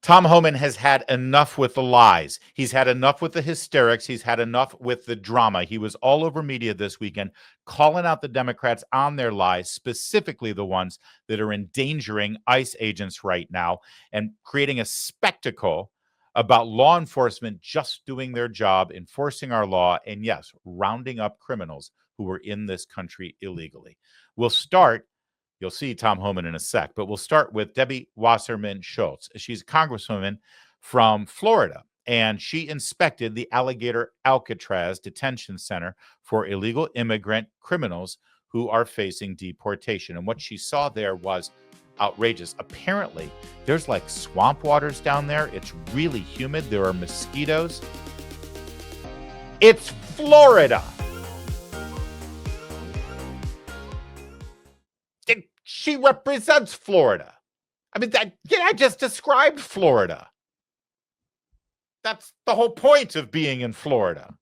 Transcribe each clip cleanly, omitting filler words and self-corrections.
Tom Homan has had enough with the lies. He's had enough with the hysterics. He's had enough with the drama. He was all over media this weekend calling out the Democrats on their lies, specifically the ones that are endangering ICE agents right now and creating a spectacle about law enforcement just doing their job, enforcing our law, and yes, rounding up criminals who were in this country illegally. We'll start. You'll see Tom Homan in a sec, but we'll start with Debbie Wasserman Schultz. She's a congresswoman from Florida, and she inspected the Alligator Alcatraz detention center for illegal immigrant criminals who are facing deportation. And what she saw there was outrageous. Apparently, there's like swamp waters down there. It's really humid. There are mosquitoes. It's Florida. She represents Florida. I mean, I just described Florida. That's the whole point of being in Florida.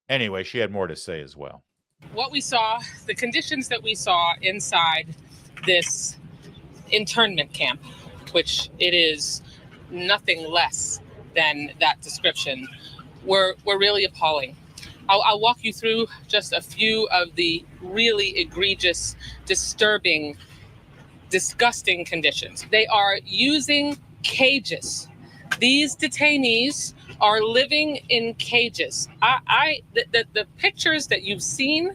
Anyway, she had more to say as well. What we saw, the conditions that we saw inside this internment camp, which it is nothing less than that description, were really appalling. I'll walk you through just a few of the really egregious, disturbing, disgusting conditions. They are using cages. These detainees are living in cages. The pictures that you've seen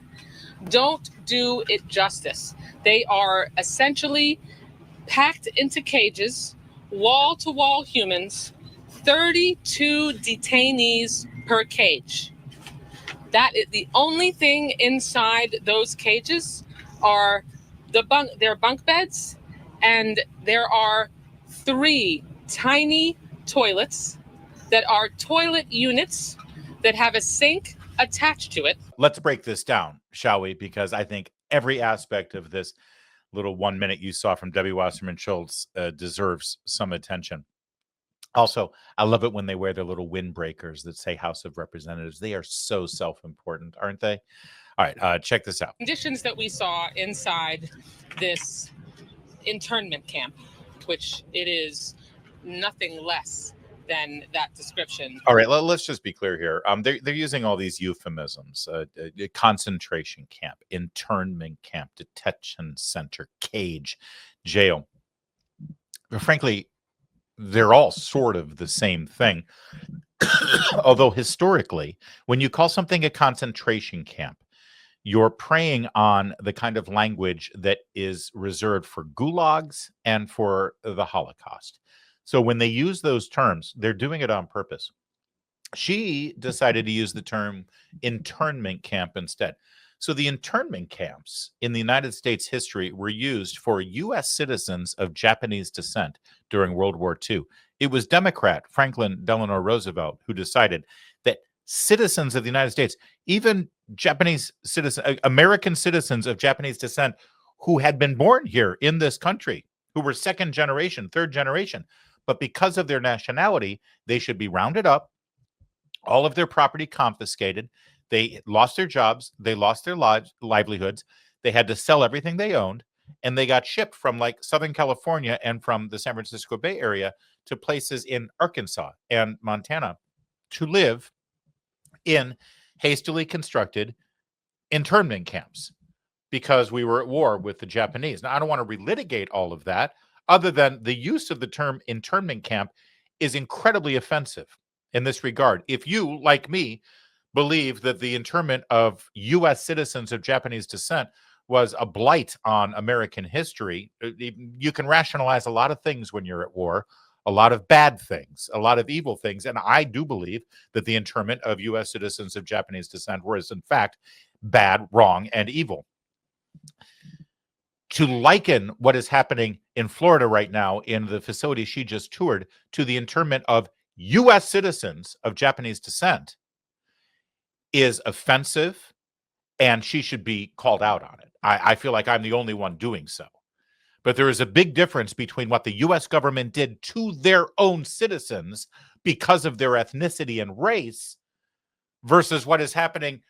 don't do it justice. They are essentially packed into cages, wall-to-wall humans, 32 detainees per cage. That is the only thing inside those cages are their bunk beds, and there are 3 tiny toilets that are toilet units that have a sink attached to it. Let's break this down, shall we? Because I think every aspect of this little 1 minute you saw from Debbie Wasserman Schultz deserves some attention. Also, I love it when they wear their little windbreakers that say House of Representatives. They are so self-important, aren't they? All right, check this out. Conditions that we saw inside this internment camp, which it is nothing less than that description. All right, let's just be clear here. They're using all these euphemisms: concentration camp, internment camp, detention center, cage, jail. But frankly, they're all sort of the same thing. Although historically, when you call something a concentration camp, you're preying on the kind of language that is reserved for gulags and for the Holocaust. So when they use those terms, they're doing it on purpose. She decided to use the term internment camp instead. So the internment camps in the United States history were used for U.S. citizens of Japanese descent during World War II. It was Democrat Franklin Delano Roosevelt who decided that citizens of the United States, even Japanese citizens, American citizens of Japanese descent who had been born here in this country, who were second generation, third generation, but because of their nationality, they should be rounded up, all of their property confiscated. They lost their jobs. They lost their livelihoods. They had to sell everything they owned, and they got shipped from like Southern California and from the San Francisco Bay Area to places in Arkansas and Montana to live in hastily constructed internment camps because we were at war with the Japanese. Now, I don't want to relitigate all of that, other than the use of the term internment camp is incredibly offensive in this regard. If you, like me, believe that the internment of U.S. citizens of Japanese descent was a blight on American history, you can rationalize a lot of things when you're at war, a lot of bad things, a lot of evil things. And I do believe that the internment of U.S. citizens of Japanese descent was, in fact, bad, wrong, and evil. To liken what is happening in Florida right now in the facility she just toured to the internment of U.S. citizens of Japanese descent is offensive, and she should be called out on it. I feel like I'm the only one doing so. But there is a big difference between what the U.S. government did to their own citizens because of their ethnicity and race versus what is happening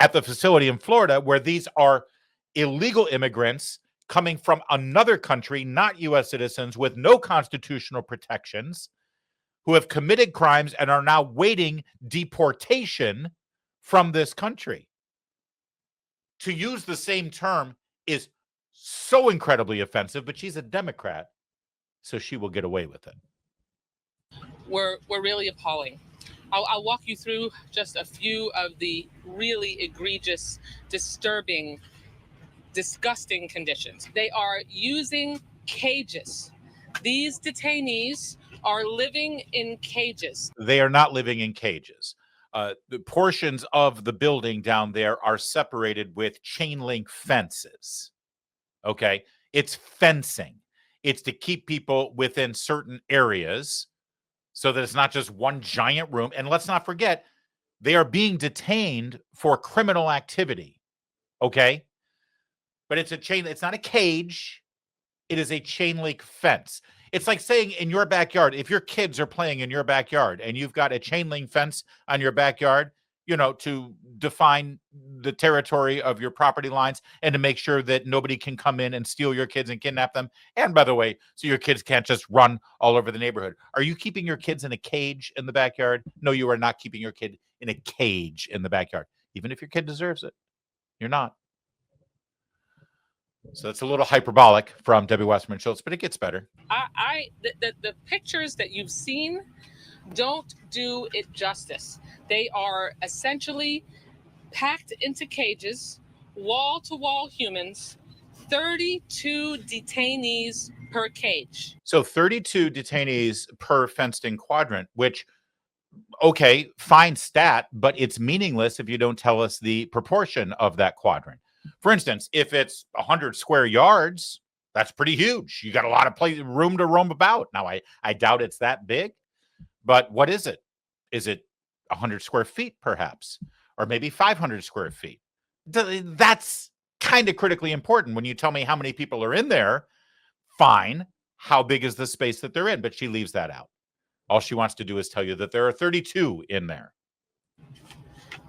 at the facility in Florida, where these are illegal immigrants coming from another country, not U.S. citizens, with no constitutional protections, who have committed crimes and are now waiting deportation from this country. To use the same term is so incredibly offensive, but she's a Democrat, so she will get away with it. Were really appalling. I'll walk you through just a few of the really egregious, disturbing, disgusting conditions. They are using cages. These detainees are living in cages. They are not living in cages. The portions of the building down there are separated with chain link fences. Okay? It's fencing. It's to keep people within certain areas so that it's not just one giant room. And let's not forget, they are being detained for criminal activity. Okay? But it's not a cage. It is a chain link fence. It's like saying in your backyard, if your kids are playing in your backyard and you've got a chain link fence on your backyard, to define the territory of your property lines and to make sure that nobody can come in and steal your kids and kidnap them. And by the way, so your kids can't just run all over the neighborhood. Are you keeping your kids in a cage in the backyard? No, you are not keeping your kid in a cage in the backyard. Even if your kid deserves it, you're not. So that's a little hyperbolic from Debbie Wasserman Schultz, but it gets better. The pictures that you've seen don't do it justice. They are essentially packed into cages, wall-to-wall humans, 32 detainees per cage. So 32 detainees per fenced-in quadrant, which, okay, fine stat, but it's meaningless if you don't tell us the proportion of that quadrant. For instance, if it's 100 square yards, that's pretty huge. You got a lot of room to roam about. Now, I doubt it's that big, but what is it? Is it 100 square feet, perhaps? Or maybe 500 square feet? That's kind of critically important. When you tell me how many people are in there, fine. How big is the space that they're in? But she leaves that out. All she wants to do is tell you that there are 32 in there.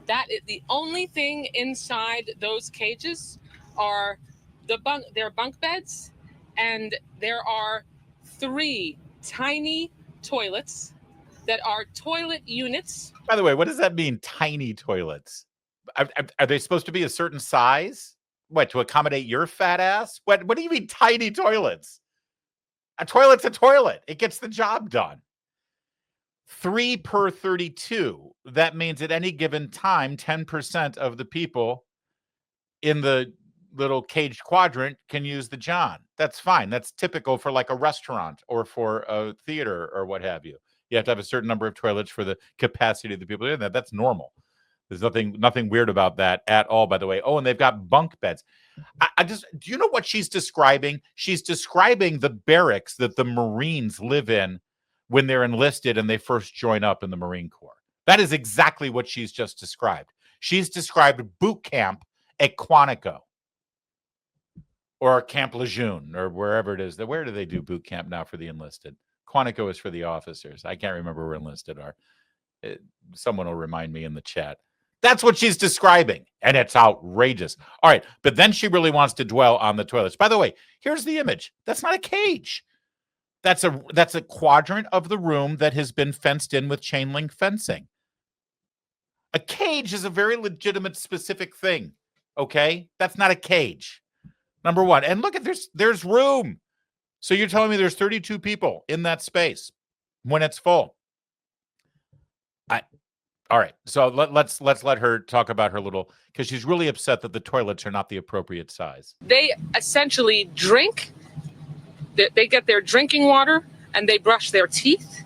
That is the only thing inside those cages are their bunk beds, and there are 3 tiny toilets that are toilet units. By the way, what does that mean, tiny toilets? Are they supposed to be a certain size? What, to accommodate your fat ass? What do you mean tiny toilets? A toilet's a toilet. It gets the job done. 3 per 32. That means at any given time, 10% of the people in the little caged quadrant can use the john. That's fine. That's typical for like a restaurant or for a theater or what have you. You have to have a certain number of toilets for the capacity of the people in there. That's normal. There's nothing weird about that at all, by the way. Oh, and they've got bunk beds. Do you know what she's describing? She's describing the barracks that the Marines live in when they're enlisted and they first join up in the Marine Corps. That is exactly what she's just described. She's described boot camp at Quantico or Camp Lejeune or wherever it is. Where do they do boot camp now for the enlisted? Quantico is for the officers. I can't remember where enlisted are. Someone will remind me in the chat. That's what she's describing, and it's outrageous. All right, but then she really wants to dwell on the toilets. By the way, here's the image. That's not a cage. That's a quadrant of the room that has been fenced in with chain link fencing. A cage is a very legitimate, specific thing. Okay, that's not a cage. Number one, and look at there's room. So you're telling me there's 32 people in that space when it's full. All right, so let's let her talk about her little, because she's really upset that the toilets are not the appropriate size. They essentially drink. They get their drinking water and they brush their teeth,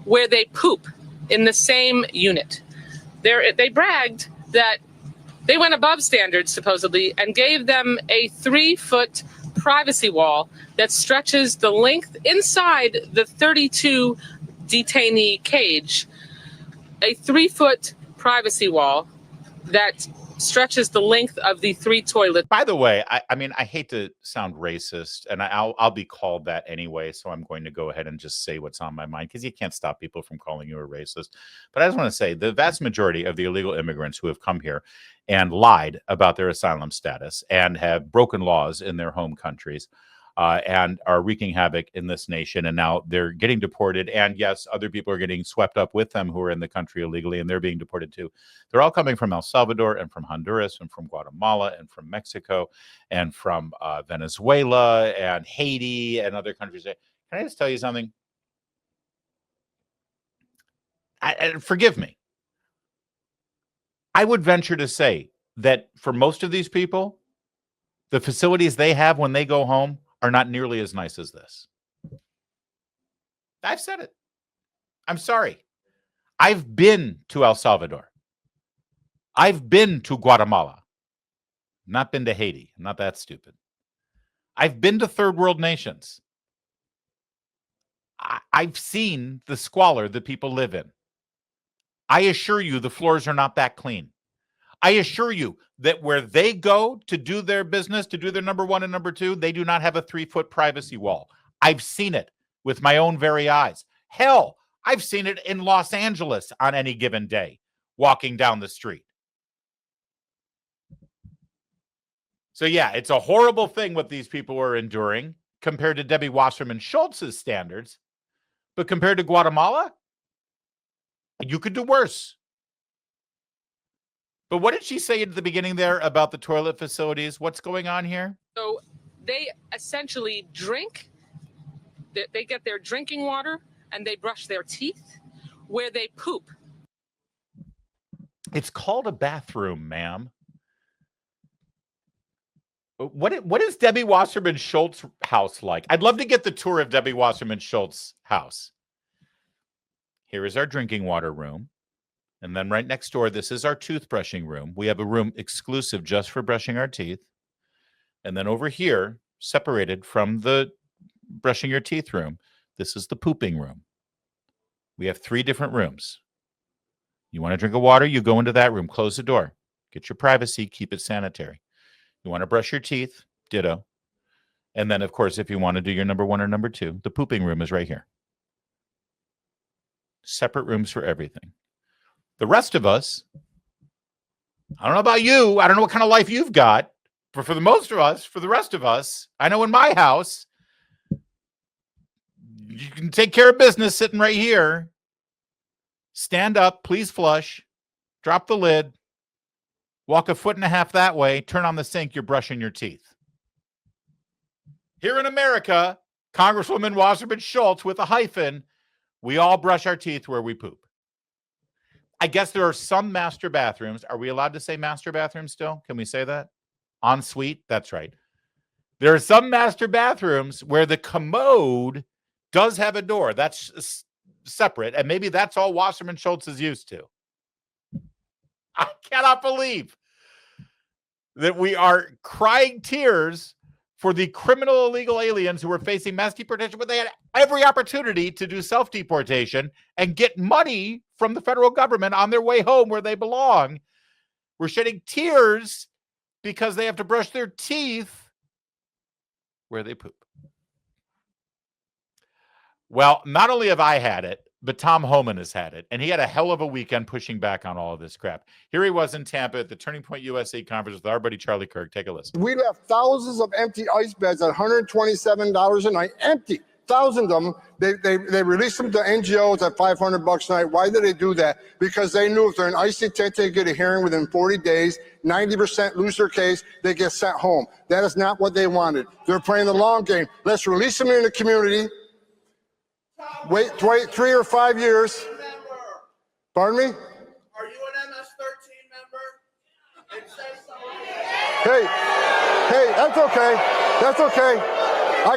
where they poop in the same unit. They bragged that they went above standards, supposedly, and gave them a 3-foot privacy wall that stretches the length inside the 32 detainee cage. A 3-foot privacy wall that stretches the length of the 3 toilets. By the way, I mean, I hate to sound racist, and I'll be called that anyway, so I'm going to go ahead and just say what's on my mind, because you can't stop people from calling you a racist. But I just want to say the vast majority of the illegal immigrants who have come here and lied about their asylum status and have broken laws in their home countries and are wreaking havoc in this nation, and now they're getting deported. And yes, other people are getting swept up with them who are in the country illegally, and they're being deported too. They're all coming from El Salvador and from Honduras and from Guatemala and from Mexico and from Venezuela and Haiti and other countries. Can I just tell you something? Forgive me. I would venture to say that for most of these people, the facilities they have when they go home are not nearly as nice as this. I've said it. I'm sorry. I've been to El Salvador. I've been to Guatemala. Not been to Haiti. I'm not that stupid. I've been to third world nations. I've seen the squalor that people live in. I assure you the floors are not that clean. I assure you that where they go to do their business, to do their number 1 and number 2, they do not have a 3-foot privacy wall. I've seen it with my own very eyes. Hell, I've seen it in Los Angeles on any given day, walking down the street. So yeah, it's a horrible thing what these people are enduring compared to Debbie Wasserman Schultz's standards. But compared to Guatemala, you could do worse. But what did she say at the beginning there about the toilet facilities? What's going on here? So they essentially drink, they get their drinking water and they brush their teeth where they poop. It's called a bathroom, ma'am. What is Debbie Wasserman Schultz's house like? I'd love to get the tour of Debbie Wasserman Schultz's house. Here is our drinking water room. And then right next door, this is our toothbrushing room. We have a room exclusive just for brushing our teeth. And then over here, separated from the brushing your teeth room, this is the pooping room. We have 3 different rooms. You want to drink a water, you go into that room, close the door, get your privacy, keep it sanitary. You want to brush your teeth, ditto. And then, of course, if you want to do your number 1 or number 2, the pooping room is right here. Separate rooms for everything. The rest of us, I don't know about you, I don't know what kind of life you've got, but for the most of us, for the rest of us, I know in my house, you can take care of business sitting right here. Stand up, please flush, drop the lid, walk 1.5 feet that way, turn on the sink, you're brushing your teeth. Here in America, Congresswoman Wasserman Schultz with a hyphen, we all brush our teeth where we poop. I guess there are some master bathrooms. Are we allowed to say master bathrooms still? Can we say that? En suite? That's right. There are some master bathrooms where the commode does have a door. That's separate. And maybe that's all Wasserman Schultz is used to. I cannot believe that we are crying tears for the criminal illegal aliens who were facing mass deportation, but they had every opportunity to do self-deportation and get money from the federal government on their way home where they belong. We're shedding tears because they have to brush their teeth where they poop. Well, not only have I had it, but Tom Homan has had it, and he had a hell of a weekend pushing back on all of this crap. Here he was in Tampa at the Turning Point USA conference with our buddy Charlie Kirk. Take a listen. We left thousands of empty ice beds at $127 a night, empty. Thousands of them. They released them to NGOs at $500 a night. Why did they do that? Because they knew if they're in ICE detention, they get a hearing within 40 days, 90% lose their case, they get sent home. That is not what they wanted. They're playing the long game. Let's release them in the community. Wait 3 or 5 years. Pardon me? Are you an MS-13 member? It says so. Hey, that's okay. That's okay. I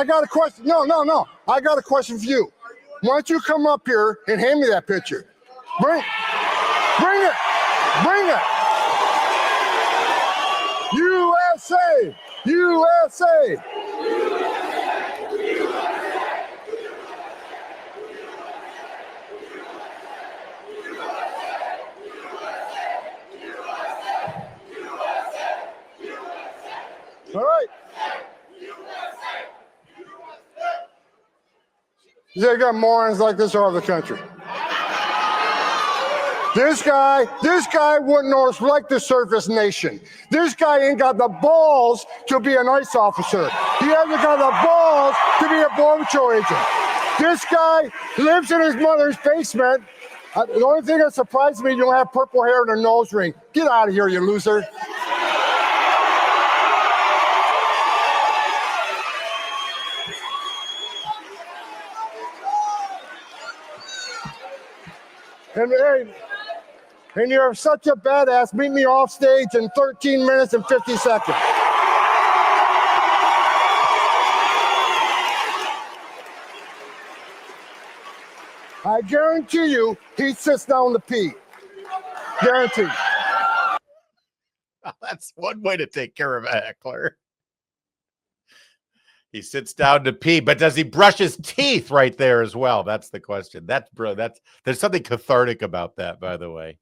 got a question. No. I got a question for you. Why don't you come up here and hand me that picture? Bring it. USA. They got morons like this all over the country. This guy wouldn't know it's like the surface nation. This guy ain't got the balls to be an ICE officer. He hasn't got the balls to be a Border Patrol agent. This guy lives in his mother's basement. The only thing that surprised me, you don't have purple hair and a nose ring. Get out of here, you loser. And you're such a badass, meet me off stage in 13 minutes and 50 seconds. I guarantee you, he sits down to pee. Guaranteed. That's one way to take care of a heckler. He sits down to pee, but does he brush his teeth right there as well? That's the question. There's something cathartic about that, by the way.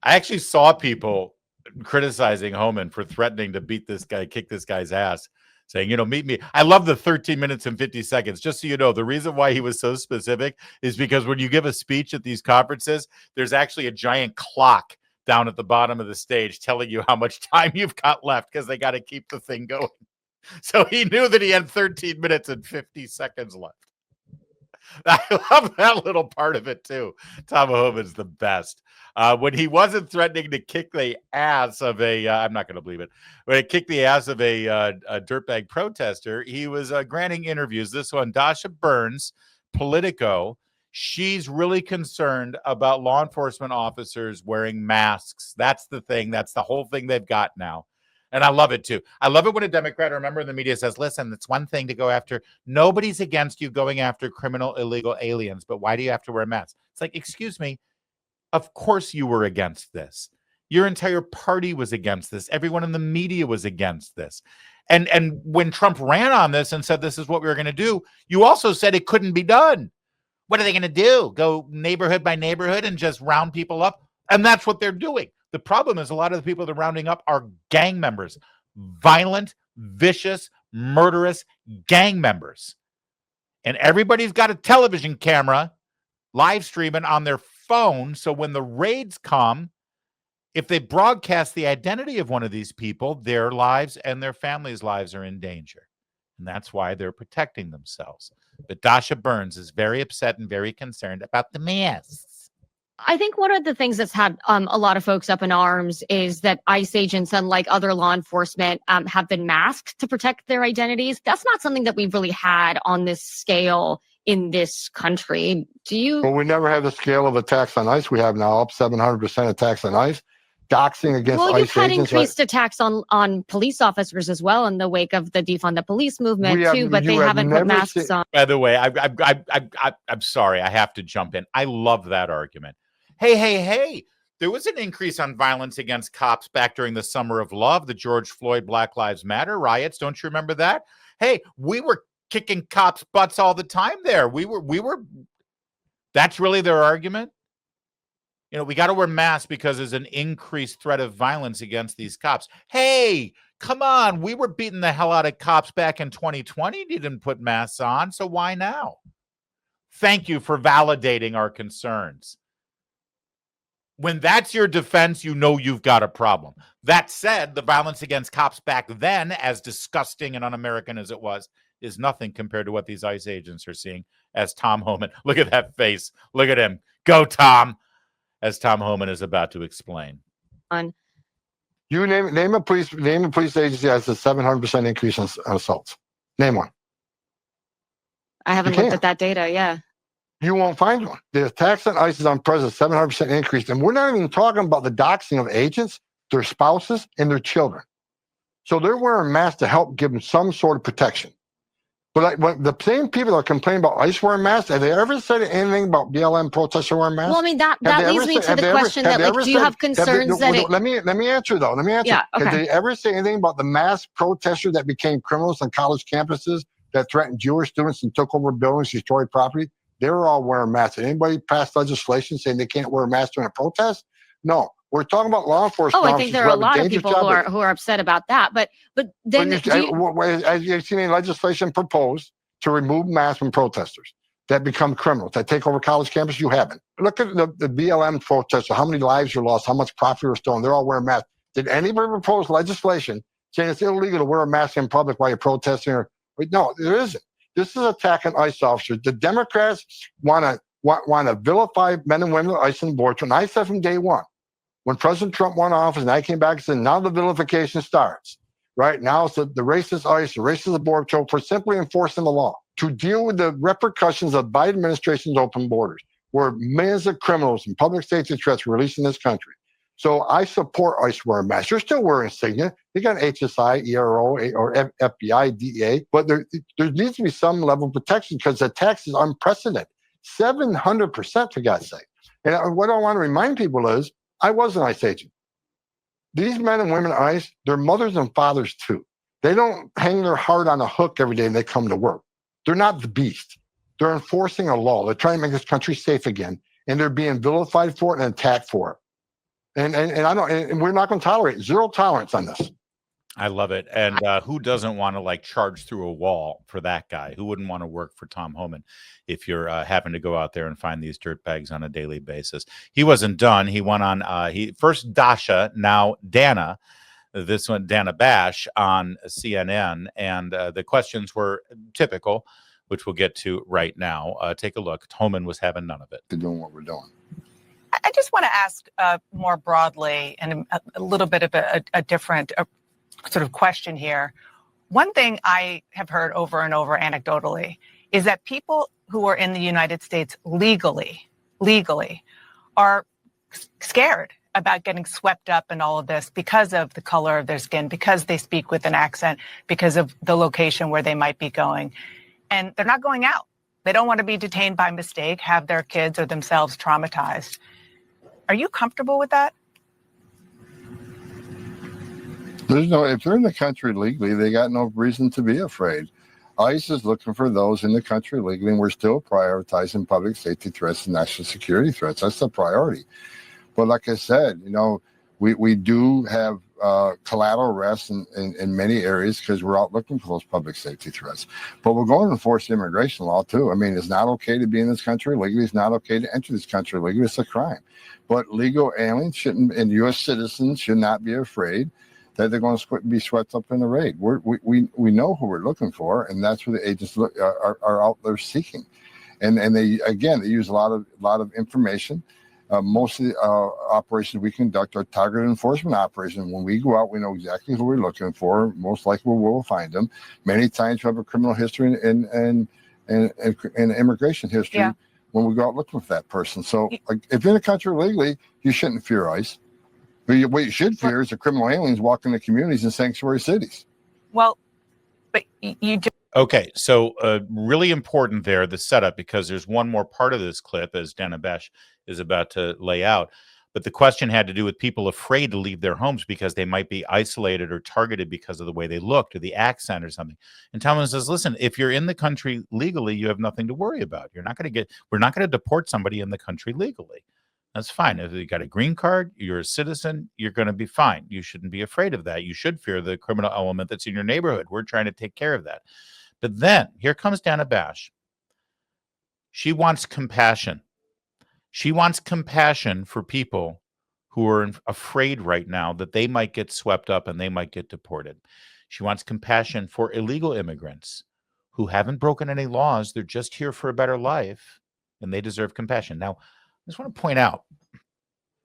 I actually saw people criticizing Homan for threatening to beat this guy, kick this guy's ass, saying, meet me. I love the 13 minutes and 50 seconds. Just so you know, the reason why he was so specific is because when you give a speech at these conferences, there's actually a giant clock down at the bottom of the stage telling you how much time you've got left because they got to keep the thing going. So he knew that he had 13 minutes and 50 seconds left. I love that little part of it, too. Tom Homan's the best. When he wasn't threatening to kick the ass of I'm not going to believe it, when he kicked the ass of a dirtbag protester, he was granting interviews. This one, Dasha Burns, Politico. She's really concerned about law enforcement officers wearing masks. That's the thing. That's the whole thing they've got now. And I love it, too. I love it when a Democrat or a member of the media says, listen, it's one thing to go after. Nobody's against you going after criminal, illegal aliens, but why do you have to wear a mask? It's like, excuse me. Of course you were against this. Your entire party was against this. Everyone in the media was against this. And when Trump ran on this and said this is what we were going to do, you also said it couldn't be done. What are they going to do? Go neighborhood by neighborhood and just round people up? And that's what they're doing. The problem is a lot of the people they're rounding up are gang members, violent, vicious, murderous gang members. And everybody's got a television camera live streaming on their phone. So when the raids come, if they broadcast the identity of one of these people, their lives and their families' lives are in danger. And that's why they're protecting themselves. But Dasha Burns is very upset and very concerned about the masks. I think one of the things that's had a lot of folks up in arms is that ICE agents, unlike other law enforcement, have been masked to protect their identities. That's not something that we've really had on this scale in this country. Do you? Well, we never had the scale of attacks on ICE. We have now up 700% attacks on ICE. Doxing against ICE agents. Well, you've had increased attacks on police officers as well in the wake of the defund the police movement too, but they haven't put masks on. By the way, I'm sorry, I have to jump in. I love that argument. Hey, there was an increase on violence against cops back during the Summer of Love, the George Floyd Black Lives Matter riots. Don't you remember that? Hey, we were kicking cops' butts all the time there. We were. That's really their argument. We got to wear masks because there's an increased threat of violence against these cops. Hey, come on. We were beating the hell out of cops back in 2020. You didn't put masks on, so why now? Thank you for validating our concerns. When that's your defense, you've got a problem. That said, the violence against cops back then, as disgusting and un-American as it was, is nothing compared to what these ICE agents are seeing as Tom Homan. Look at that face. Look at him. Go, Tom. As Tom Homan is about to explain. You name a police agency that has a 700% increase on assaults. Name one. I haven't looked at that data. Yeah. You won't find one. The attacks on ICE is unprecedented, 700% increase. And we're not even talking about the doxing of agents, their spouses, and their children. So they're wearing masks to help give them some sort of protection. But when the same people that are complaining about ICE wearing masks, have they ever said anything about BLM protesters wearing masks? Well, I mean, that leads me to the question that, do you have concerns that Let me answer, though. Let me answer. Yeah, okay. Have they ever say anything about the mass protesters that became criminals on college campuses that threatened Jewish students and took over buildings, destroyed property? They were all wearing masks. Did anybody pass legislation saying they can't wear a mask during a protest? No. We're talking about law enforcement. I think there are a lot of people who are upset about that. But then, have you seen any legislation proposed to remove masks from protesters? that become criminals, that take over college campus. You haven't. Look at the BLM protests, how many lives were lost, how much property was stolen. They're all wearing masks. Did anybody propose legislation saying it's illegal to wear a mask in public while you're protesting? No, there isn't. This is attacking ICE officers. The Democrats want to vilify men and women at ICE and boards. And I said from day one, when President Trump won office and I came back and said, now the vilification starts. Right now, it's the racist ICE, the racist border patrol for simply enforcing the law to deal with the repercussions of Biden administration's open borders, where millions of criminals and public safety threats were released in this country. So I support ICE wearing masks. You're still wearing insignia. You got HSI, ERO, or FBI, DEA, but there needs to be some level of protection because the tax is unprecedented. 700%, for God's sake. And what I want to remind people is, I was an ICE agent. These men and women at ICE, they're mothers and fathers too. They don't hang their heart on a hook every day and they come to work. They're not the beast. They're enforcing a law. They're trying to make this country safe again, and they're being vilified for it and attacked for it. And we're not going to tolerate it. Zero tolerance on this. I love it. And who doesn't want to like charge through a wall for that guy? Who wouldn't want to work for Tom Homan if you're having to go out there and find these dirtbags on a daily basis? He wasn't done. He went on. First Dasha, now Dana. This one, Dana Bash on CNN, and the questions were typical, which we'll get to right now. Take a look. Homan was having none of it. They're doing what we're doing. I just want to ask more broadly and a little bit of a different sort of question here. One thing I have heard over and over anecdotally is that people who are in the United States legally are scared about getting swept up in all of this because of the color of their skin, because they speak with an accent, because of the location where they might be going. And they're not going out. They don't want to be detained by mistake, have their kids or themselves traumatized. Are you comfortable with that? If they're in the country legally, they got no reason to be afraid. ICE is looking for those in the country legally, and we're still prioritizing public safety threats and national security threats. That's the priority. But like I said, we do have collateral arrests in many areas because we're out looking for those public safety threats. But we're going to enforce immigration law too. I mean, it's not okay to be in this country legally. It's not okay to enter this country legally. It's a crime. But legal aliens and U.S. citizens should not be afraid that they're going to be swept up in the raid. We know who we're looking for, and that's what the agents are out there seeking. And they use a lot of information. Most of the operations we conduct are targeted enforcement operations. When we go out, we know exactly who we're looking for. Most likely we'll find them. Many times we have a criminal history and immigration history when we go out looking for that person. So if you're in the country legally, you shouldn't fear ICE. But what you should fear is the criminal aliens walking the communities in sanctuary cities. Well, but you do. Okay, so really important there, the setup, because there's one more part of this clip, as Dana Bash is about to lay out. But the question had to do with people afraid to leave their homes because they might be isolated or targeted because of the way they looked or the accent or something. And Thomas says, listen, if you're in the country legally, you have nothing to worry about. We're not going to deport somebody in the country legally. That's fine. If you got a green card, you're a citizen, you're going to be fine. You shouldn't be afraid of that. You should fear the criminal element that's in your neighborhood. We're trying to take care of that. But then here comes Dana Bash. She wants compassion. She wants compassion for people who are afraid right now that they might get swept up and they might get deported. She wants compassion for illegal immigrants who haven't broken any laws. They're just here for a better life, and they deserve compassion. Now, I just want to point out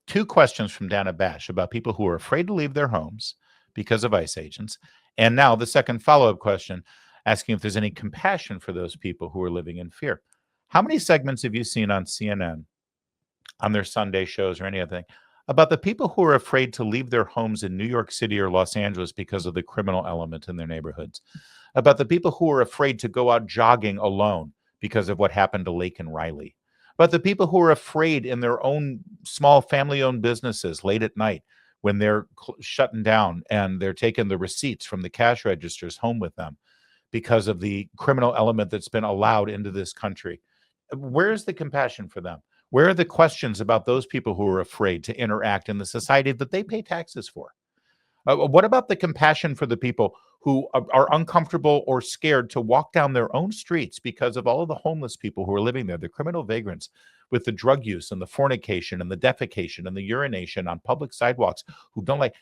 two questions from Dana Bash about people who are afraid to leave their homes because of ICE agents. And now the second follow-up question, asking if there's any compassion for those people who are living in fear. How many segments have you seen on CNN, on their Sunday shows or any other thing, about the people who are afraid to leave their homes in New York City or Los Angeles because of the criminal element in their neighborhoods? About the people who are afraid to go out jogging alone because of what happened to Lake and Riley? But the people who are afraid in their own small family-owned businesses late at night when they're shutting down and they're taking the receipts from the cash registers home with them because of the criminal element that's been allowed into this country. Where's the compassion for them? Where are the questions about those people who are afraid to interact in the society that they pay taxes for? What about the compassion for the people who are uncomfortable or scared to walk down their own streets because of all of the homeless people who are living there, the criminal vagrants with the drug use and the fornication and the defecation and the urination on public sidewalks who don't like.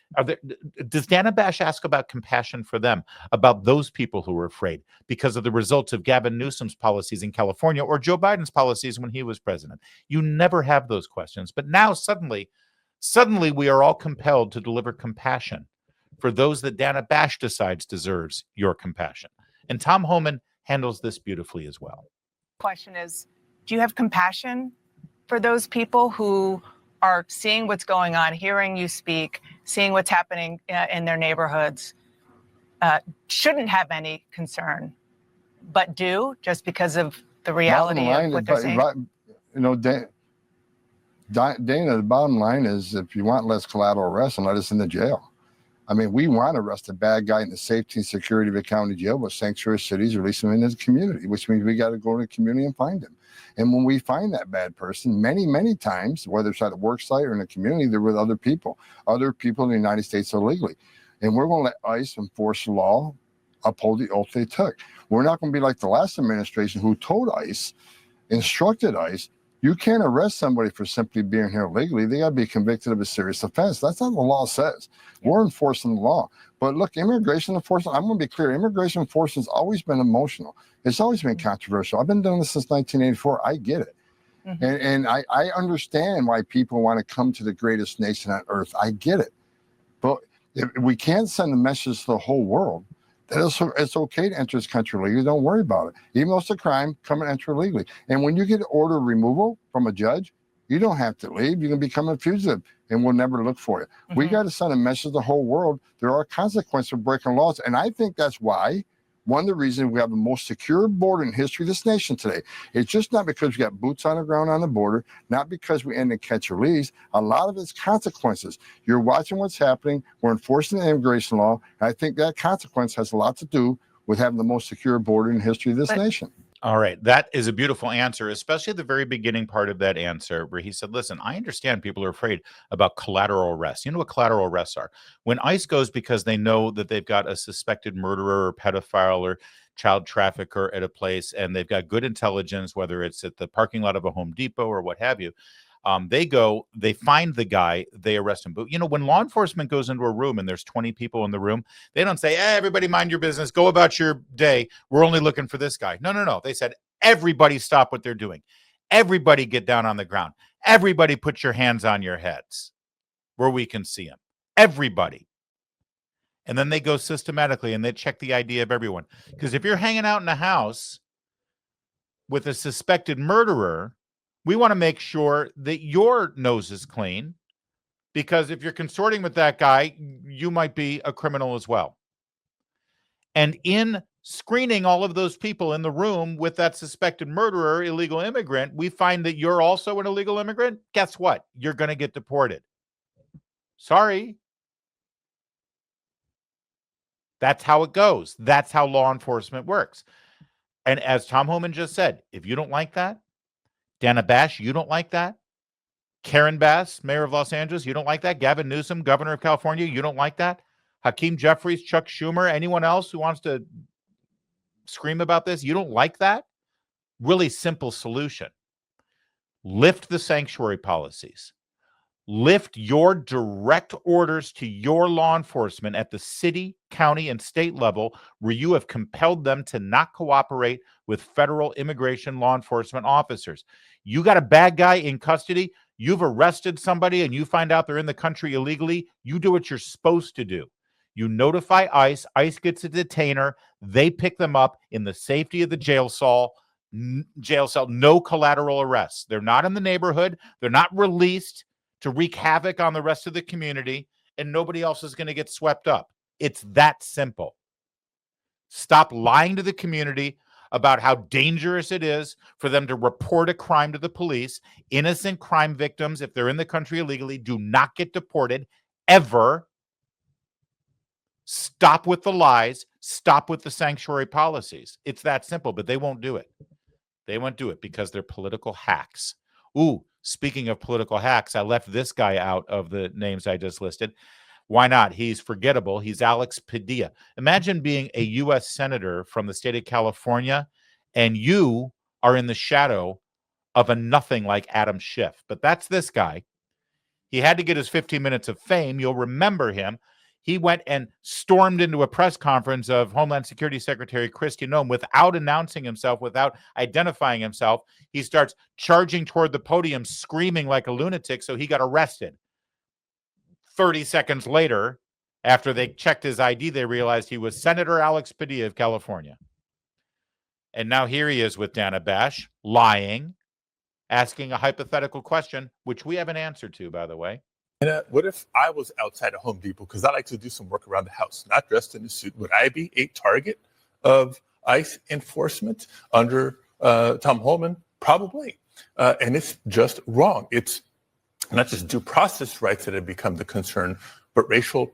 Does Dana Bash ask about compassion for them, about those people who are afraid because of the results of Gavin Newsom's policies in California or Joe Biden's policies when he was president? You never have those questions. But now suddenly we are all compelled to deliver compassion for those that Dana Bash decides deserves your compassion. And Tom Homan handles this beautifully as well. Question is, do you have compassion for those people who are seeing what's going on, hearing you speak, seeing what's happening in their neighborhoods, shouldn't have any concern, but do just because of the reality of what they're saying? You know, Dana, the bottom line is, if you want less collateral arrest, and let us in the jail. I mean, we want to arrest a bad guy in the safety and security of a county jail, but sanctuary cities release him into the community, which means we got to go to the community and find him. And when we find that bad person, many, many times, whether it's at a work site or in the community, they're with other people in the United States illegally. And we're going to let ICE enforce the law, uphold the oath they took. We're not going to be like the last administration who told ICE, instructed ICE, you can't arrest somebody for simply being here illegally. They got to be convicted of a serious offense. That's not what the law says. We're enforcing the law. But look, immigration enforcement, I'm going to be clear, immigration enforcement has always been emotional. It's always been controversial. I've been doing this since 1984. I get it. Mm-hmm. And I understand why people want to come to the greatest nation on earth. I get it. But if we can't send a message to the whole world that it's okay to enter this country legally. Don't worry about it. Even though it's a crime, come and enter legally. And when you get an order of removal from a judge, you don't have to leave. You can become a fugitive, and we'll never look for you. Mm-hmm. We got to send a message to the whole world. There are consequences for breaking laws. And I think that's why one of the reasons we have the most secure border in history of this nation today. It's just not because we got boots on the ground on the border, not because we end in catch or release. A lot of it's consequences. You're watching what's happening. We're enforcing the immigration law. And I think that consequence has a lot to do with having the most secure border in history of this nation. All right. That is a beautiful answer, especially the very beginning part of that answer where he said, listen, I understand people are afraid about collateral arrests. You know what collateral arrests are? When ICE goes because they know that they've got a suspected murderer or pedophile or child trafficker at a place, and they've got good intelligence, whether it's at the parking lot of a Home Depot or what have you. They go, they find the guy, they arrest him. But, you know, when law enforcement goes into a room and there's 20 people in the room, they don't say, hey, everybody mind your business, go about your day. We're only looking for this guy. No. They said, everybody stop what they're doing. Everybody get down on the ground. Everybody put your hands on your heads where we can see him. Everybody. And then they go systematically and they check the ID of everyone. Because if you're hanging out in a house with a suspected murderer, we want to make sure that your nose is clean, because if you're consorting with that guy, you might be a criminal as well. And in screening all of those people in the room with that suspected murderer, illegal immigrant, we find that you're also an illegal immigrant. Guess what? You're going to get deported. Sorry. That's how it goes. That's how law enforcement works. And as Tom Homan just said, if you don't like that, Dana Bash, you don't like that? Karen Bass, mayor of Los Angeles, you don't like that? Gavin Newsom, governor of California, you don't like that? Hakeem Jeffries, Chuck Schumer, anyone else who wants to scream about this, you don't like that? Really simple solution. Lift the sanctuary policies. Lift your direct orders to your law enforcement at the city, county, and state level where you have compelled them to not cooperate with federal immigration law enforcement officers. You got a bad guy in custody, you've arrested somebody, and you find out they're in the country illegally, you do what you're supposed to do. You notify ICE, ICE gets a detainer, they pick them up in the safety of the jail cell, no collateral arrests. They're not in the neighborhood, they're not released to wreak havoc on the rest of the community, and nobody else is going to get swept up. It's that simple. Stop lying to the community about how dangerous it is for them to report a crime to the police. Innocent crime victims, if they're in the country illegally, do not get deported ever. Stop with the lies. Stop with the sanctuary policies. It's that simple, but they won't do it. They won't do it because they're political hacks. Ooh, speaking of political hacks, I left this guy out of the names I just listed. Why not? He's forgettable. He's Alex Padilla. Imagine being a U.S. Senator from the state of California, and you are in the shadow of a nothing like Adam Schiff. But that's this guy. He had to get his 15 minutes of fame. You'll remember him. He went and stormed into a press conference of Homeland Security Secretary Kristi Noem without announcing himself, without identifying himself. He starts charging toward the podium, screaming like a lunatic, so he got arrested. 30 seconds later, after they checked his ID, they realized he was Senator Alex Padilla of California. And now here he is with Dana Bash, lying, asking a hypothetical question, which we have an answer to, by the way. And what if I was outside of Home Depot, because I like to do some work around the house, not dressed in a suit? Would I be a target of ICE enforcement under Tom Homan? Probably. And it's just wrong. It's not just due process rights that have become the concern, but racial.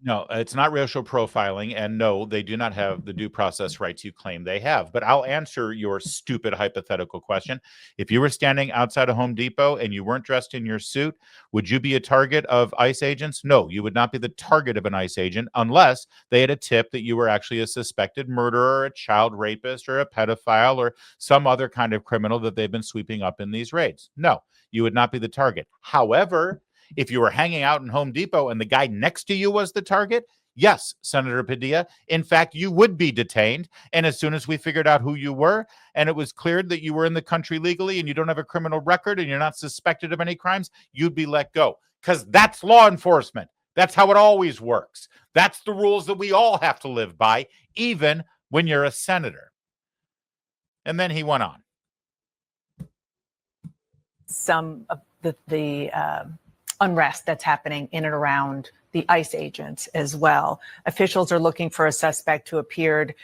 No, it's not racial profiling. And no, they do not have the due process rights you claim they have. But I'll answer your stupid hypothetical question. If you were standing outside of Home Depot and you weren't dressed in your suit, would you be a target of ICE agents? No, you would not be the target of an ICE agent unless they had a tip that you were actually a suspected murderer, a child rapist, or a pedophile, or some other kind of criminal that they've been sweeping up in these raids. No, you would not be the target. However, if you were hanging out in Home Depot and the guy next to you was the target, yes, Senator Padilla, in fact, you would be detained. And as soon as we figured out who you were and it was cleared that you were in the country legally and you don't have a criminal record and you're not suspected of any crimes, you'd be let go. Because that's law enforcement. That's how it always works. That's the rules that we all have to live by, even when you're a senator. And then he went on. Some of the unrest that's happening in and around the ICE agents as well. Officials are looking for a suspect who appeared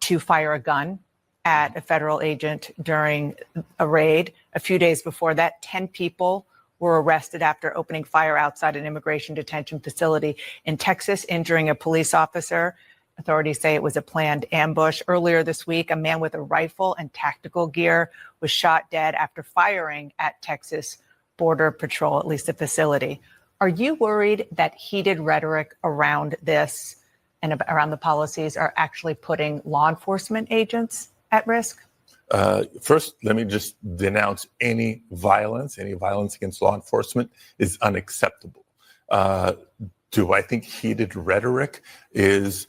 to fire a gun at a federal agent during a raid. A few days before that, 10 people were arrested after opening fire outside an immigration detention facility in Texas, injuring a police officer. Authorities say it was a planned ambush. Earlier this week, a man with a rifle and tactical gear was shot dead after firing at Texas Border Patrol, at least the facility. Are you worried that heated rhetoric around this and around the policies are actually putting law enforcement agents at risk? First, let me just denounce any violence. Any violence against law enforcement is unacceptable. Do I think heated rhetoric is,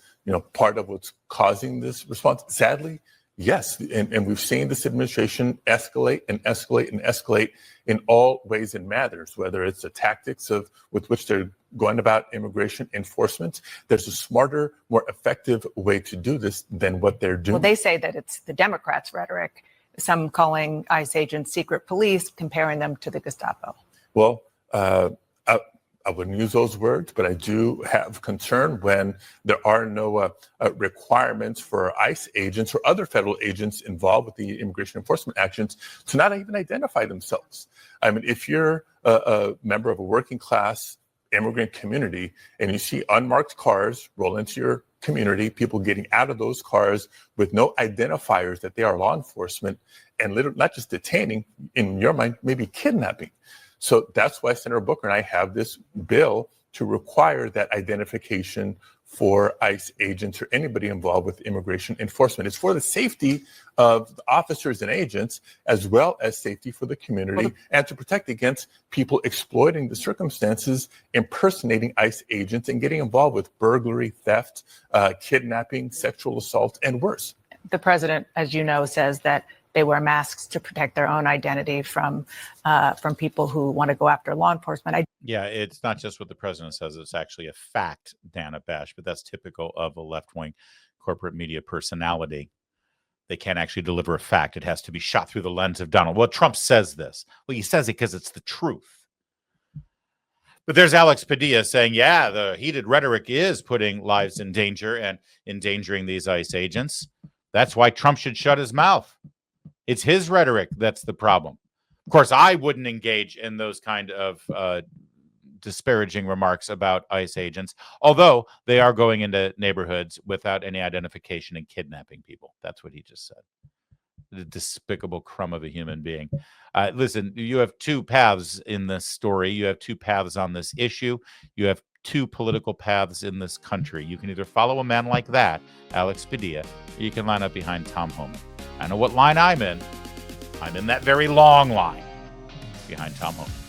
part of what's causing this response? Sadly, yes. And we've seen this administration escalate and escalate and escalate in all ways and manners, whether it's the tactics with which they're going about immigration enforcement. There's a smarter, more effective way to do this than what they're doing. Well, they say that it's the Democrats' rhetoric, some calling ICE agents secret police, comparing them to the Gestapo. Well, I wouldn't use those words, but I do have concern when there are no requirements for ICE agents or other federal agents involved with the immigration enforcement actions to not even identify themselves. I mean, if you're a member of a working class immigrant community and you see unmarked cars roll into your community, people getting out of those cars with no identifiers that they are law enforcement, and literally not just detaining, in your mind, maybe kidnapping. So that's why Senator Booker and I have this bill to require that identification for ICE agents or anybody involved with immigration enforcement. It's for the safety of the officers and agents, as well as safety for the community, and to protect against people exploiting the circumstances, impersonating ICE agents, and getting involved with burglary, theft, kidnapping, sexual assault, and worse. The president, as you know, says that they wear masks to protect their own identity from people who want to go after law enforcement. Yeah, it's not just what the president says. It's actually a fact, Dana Bash, but that's typical of a left-wing corporate media personality. They can't actually deliver a fact. It has to be shot through the lens of Donald. Well, Trump says this. Well, he says it because it's the truth. But there's Alex Padilla saying, yeah, the heated rhetoric is putting lives in danger and endangering these ICE agents. That's why Trump should shut his mouth. It's his rhetoric that's the problem. Of course, I wouldn't engage in those kind of disparaging remarks about ICE agents, although they are going into neighborhoods without any identification and kidnapping people. That's what he just said. The despicable crumb of a human being. Listen, you have two paths in this story. You have two paths on this issue. You have two political paths in this country. You can either follow a man like that, Alex Padilla, or you can line up behind Tom Homan. I know what line I'm in. I'm in that very long line behind Tom Homan.